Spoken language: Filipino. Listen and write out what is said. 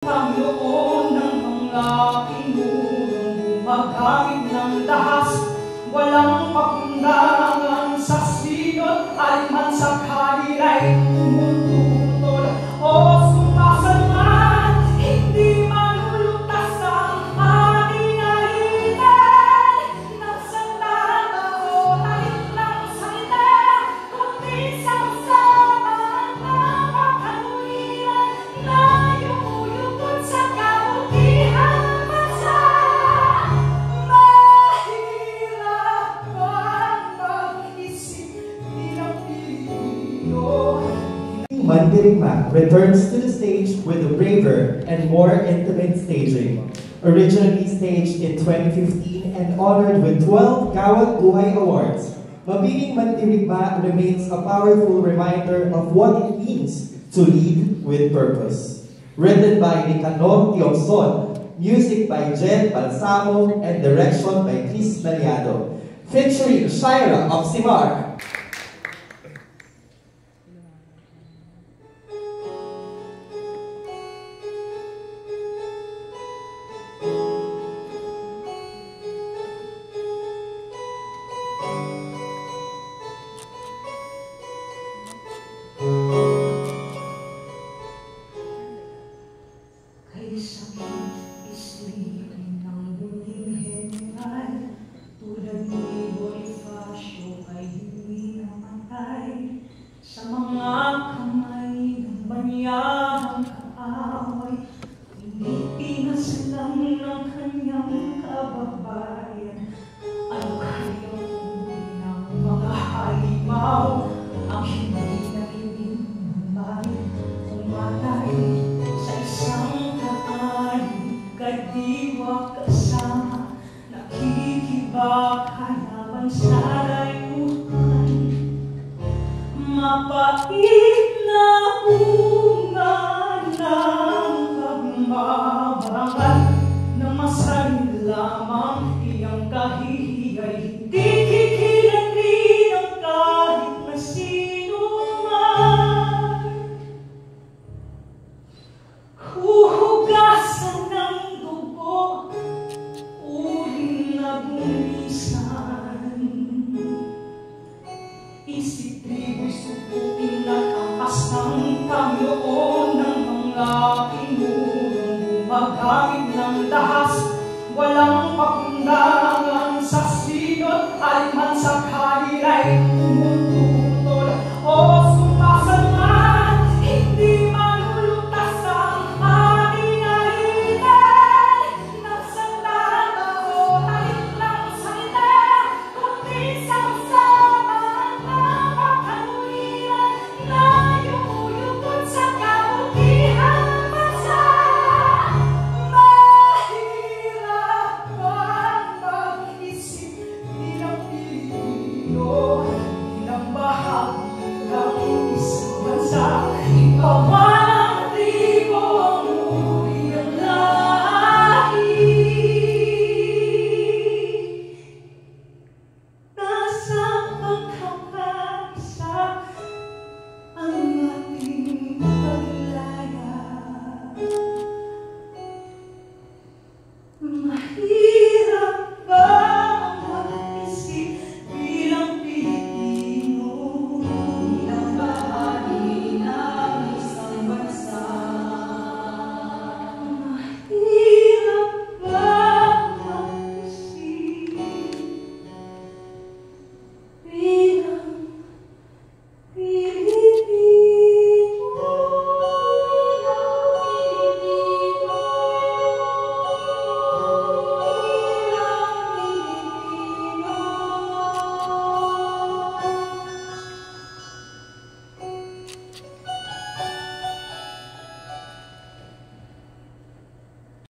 Panginoon ng mga pinurong gumagamit ng dahas, walang pakundangan sa silot ay man sa kalilay tumututol o sumasalman, hindi malulutas ang ating alitan. Nagsandan ako talit ng salita, kundi sa usapan ng pagkaluiran na yumuyukot sa kabutihang bansa. Mandirigma returns to the stage with a braver and more intimate staging. Originally staged in 2015 and honored with 12 Gawad Buhay Awards, Mabiling Mandirigma remains a powerful reminder of what it means to lead with purpose. Written by Nicanor Tiongson, music by Jen Balsamo, and direction by Chris Naliado. Featuring Shira of Simar. Sa mga kamay ng banyahang kaaway, pinaslang ng kanyang kababayan. Ano kayo ng mga halimaw ang hindi nakininumay, umatay sa isang kaan, kadiwa kasama, nakikibaka laban sa layunan. Mapait na bunga ng pagmabarangal na masarin lamang iyang kahihiyay, hindi kikilanrin ang kahit na sino man. Huhugasan ng dugo, uling na bumisan, isip tribu'y subukin at angkas ng Panginoon ng mga pinurong gumagamit ng dahas, walang pakundangan sa silot ay man sa kalilay tumututol o sumasalman, hindi malulutas ang ating alitan. Nagsandan ako talit ng salita, kundi sa usapan ng pagkaluiran na yumuyukot sa kabutihang bansa. Mahirapan mag-isip bilang Pilipino, bilang bahagi ng isang bansa. Ipawalang tribo ang uri ng lahi. Nasa pagkakaisa ang ating paglaya. Mahirap